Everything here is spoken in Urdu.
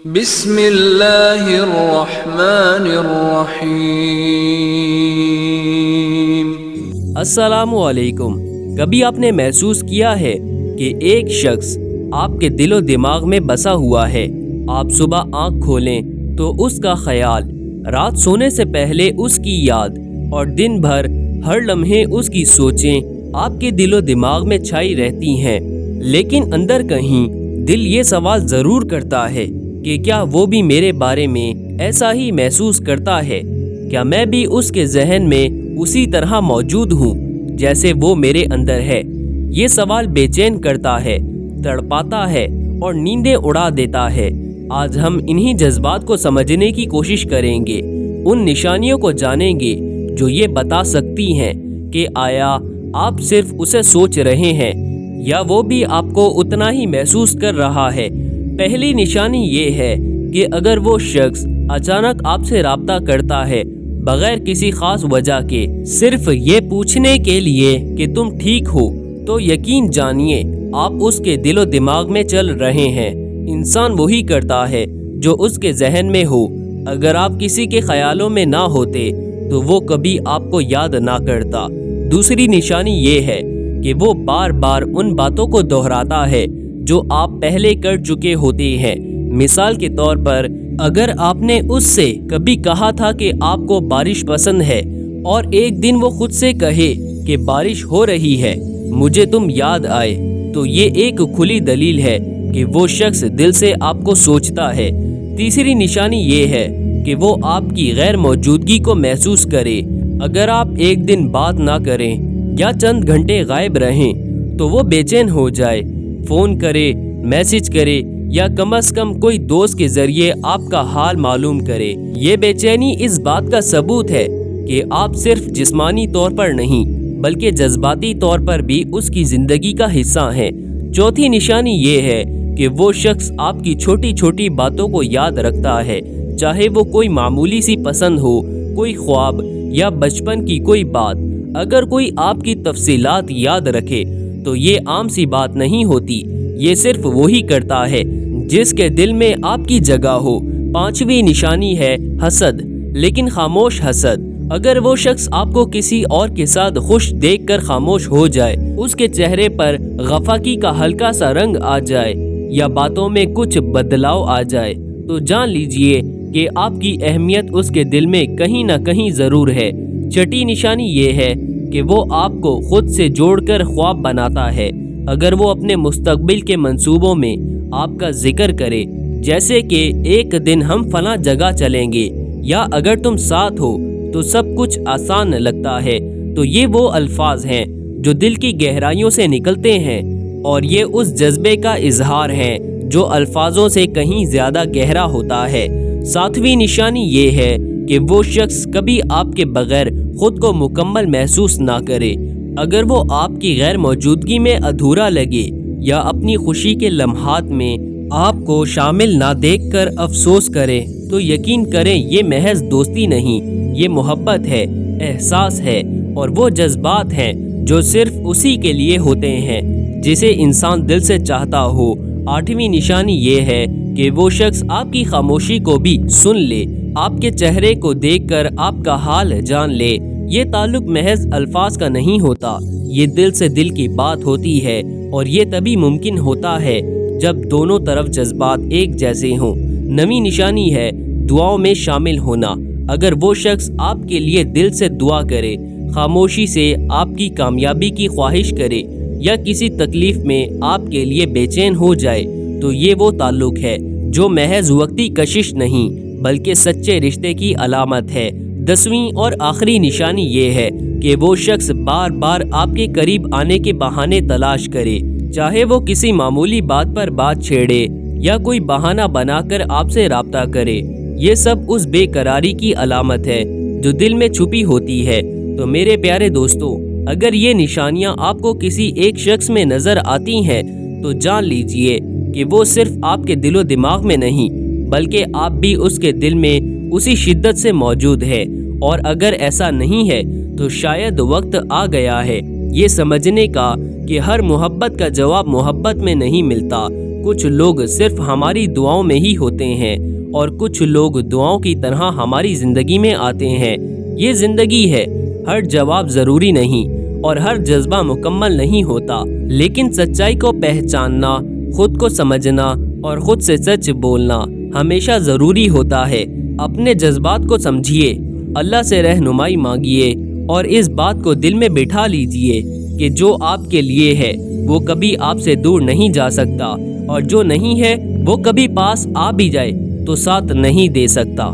بسم اللہ الرحمن الرحیم۔ السلام علیکم۔ کبھی آپ نے محسوس کیا ہے کہ ایک شخص آپ کے دل و دماغ میں بسا ہوا ہے؟ آپ صبح آنکھ کھولیں تو اس کا خیال، رات سونے سے پہلے اس کی یاد اور دن بھر ہر لمحے اس کی سوچیں آپ کے دل و دماغ میں چھائی رہتی ہیں۔ لیکن اندر کہیں دل یہ سوال ضرور کرتا ہے کہ کیا وہ بھی میرے بارے میں ایسا ہی محسوس کرتا ہے؟ کیا میں بھی اس کے ذہن میں اسی طرح موجود ہوں جیسے وہ میرے اندر ہے؟ یہ سوال بے چین کرتا ہے، تڑپاتا ہے اور نیندیں اڑا دیتا ہے۔ آج ہم انہی جذبات کو سمجھنے کی کوشش کریں گے، ان نشانیوں کو جانیں گے جو یہ بتا سکتی ہیں کہ آیا آپ صرف اسے سوچ رہے ہیں یا وہ بھی آپ کو اتنا ہی محسوس کر رہا ہے۔ پہلی نشانی یہ ہے کہ اگر وہ شخص اچانک آپ سے رابطہ کرتا ہے بغیر کسی خاص وجہ کے، صرف یہ پوچھنے کے لیے کہ تم ٹھیک ہو، تو یقین جانیے آپ اس کے دل و دماغ میں چل رہے ہیں۔ انسان وہی کرتا ہے جو اس کے ذہن میں ہو۔ اگر آپ کسی کے خیالوں میں نہ ہوتے تو وہ کبھی آپ کو یاد نہ کرتا۔ دوسری نشانی یہ ہے کہ وہ بار بار ان باتوں کو دہراتا ہے جو آپ پہلے کر چکے ہوتے ہیں۔ مثال کے طور پر، اگر آپ نے اس سے کبھی کہا تھا کہ آپ کو بارش پسند ہے اور ایک دن وہ خود سے کہے کہ بارش ہو رہی ہے، مجھے تم یاد آئے، تو یہ ایک کھلی دلیل ہے کہ وہ شخص دل سے آپ کو سوچتا ہے۔ تیسری نشانی یہ ہے کہ وہ آپ کی غیر موجودگی کو محسوس کرے۔ اگر آپ ایک دن بات نہ کریں یا چند گھنٹے غائب رہیں تو وہ بے چین ہو جائے، فون کرے، میسج کرے یا کم از کم کوئی دوست کے ذریعے آپ کا حال معلوم کرے۔ یہ بے چینی اس بات کا ثبوت ہے کہ آپ صرف جسمانی طور پر نہیں بلکہ جذباتی طور پر بھی اس کی زندگی کا حصہ ہیں۔ چوتھی نشانی یہ ہے کہ وہ شخص آپ کی چھوٹی چھوٹی باتوں کو یاد رکھتا ہے، چاہے وہ کوئی معمولی سی پسند ہو، کوئی خواب یا بچپن کی کوئی بات۔ اگر کوئی آپ کی تفصیلات یاد رکھے تو یہ عام سی بات نہیں ہوتی، یہ صرف وہی کرتا ہے جس کے دل میں آپ کی جگہ ہو۔ پانچویں نشانی ہے حسد، لیکن خاموش حسد۔ اگر وہ شخص آپ کو کسی اور کے ساتھ خوش دیکھ کر خاموش ہو جائے، اس کے چہرے پر غفاکی کا ہلکا سا رنگ آ جائے یا باتوں میں کچھ بدلاؤ آ جائے، تو جان لیجئے کہ آپ کی اہمیت اس کے دل میں کہیں نہ کہیں ضرور ہے۔ چھٹی نشانی یہ ہے کہ وہ آپ کو خود سے جوڑ کر خواب بناتا ہے۔ اگر وہ اپنے مستقبل کے منصوبوں میں آپ کا ذکر کرے، جیسے کہ ایک دن ہم فلاں جگہ چلیں گے یا اگر تم ساتھ ہو تو سب کچھ آسان لگتا ہے، تو یہ وہ الفاظ ہیں جو دل کی گہرائیوں سے نکلتے ہیں اور یہ اس جذبے کا اظہار ہے جو الفاظوں سے کہیں زیادہ گہرا ہوتا ہے۔ ساتویں نشانی یہ ہے کہ وہ شخص کبھی آپ کے بغیر خود کو مکمل محسوس نہ کرے۔ اگر وہ آپ کی غیر موجودگی میں ادھورا لگے یا اپنی خوشی کے لمحات میں آپ کو شامل نہ دیکھ کر افسوس کرے، تو یقین کریں یہ محض دوستی نہیں، یہ محبت ہے، احساس ہے اور وہ جذبات ہیں جو صرف اسی کے لیے ہوتے ہیں جسے انسان دل سے چاہتا ہو۔ آٹھویں نشانی یہ ہے کہ وہ شخص آپ کی خاموشی کو بھی سن لے، آپ کے چہرے کو دیکھ کر آپ کا حال جان لے۔ یہ تعلق محض الفاظ کا نہیں ہوتا، یہ دل سے دل کی بات ہوتی ہے اور یہ تبھی ممکن ہوتا ہے جب دونوں طرف جذبات ایک جیسے ہوں۔ نویں نشانی ہے دعاؤں میں شامل ہونا۔ اگر وہ شخص آپ کے لیے دل سے دعا کرے، خاموشی سے آپ کی کامیابی کی خواہش کرے یا کسی تکلیف میں آپ کے لیے بے چین ہو جائے، تو یہ وہ تعلق ہے جو محض وقتی کشش نہیں بلکہ سچے رشتے کی علامت ہے۔ 10ویں اور آخری نشانی یہ ہے کہ وہ شخص بار بار آپ کے قریب آنے کے بہانے تلاش کرے، چاہے وہ کسی معمولی بات پر بات چھیڑے یا کوئی بہانہ بنا کر آپ سے رابطہ کرے۔ یہ سب اس بے قراری کی علامت ہے جو دل میں چھپی ہوتی ہے۔ تو میرے پیارے دوستو، اگر یہ نشانیاں آپ کو کسی ایک شخص میں نظر آتی ہیں تو جان لیجئے کہ وہ صرف آپ کے دل و دماغ میں نہیں بلکہ آپ بھی اس کے دل میں اسی شدت سے موجود ہے، اور اگر ایسا نہیں ہے تو شاید وقت آ گیا ہے یہ سمجھنے کا کہ ہر محبت کا جواب محبت میں نہیں ملتا، کچھ لوگ صرف ہماری دعاؤں میں ہی ہوتے ہیں اور کچھ لوگ دعاؤں کی طرح ہماری زندگی میں آتے ہیں۔ یہ زندگی ہے، ہر جواب ضروری نہیں اور ہر جذبہ مکمل نہیں ہوتا، لیکن سچائی کو پہچاننا، خود کو سمجھنا اور خود سے سچ بولنا ہمیشہ ضروری ہوتا ہے۔ اپنے جذبات کو سمجھیے، اللہ سے رہنمائی مانگیے اور اس بات کو دل میں بٹھا لیجیے کہ جو آپ کے لیے ہے وہ کبھی آپ سے دور نہیں جا سکتا، اور جو نہیں ہے وہ کبھی پاس آ بھی جائے تو ساتھ نہیں دے سکتا۔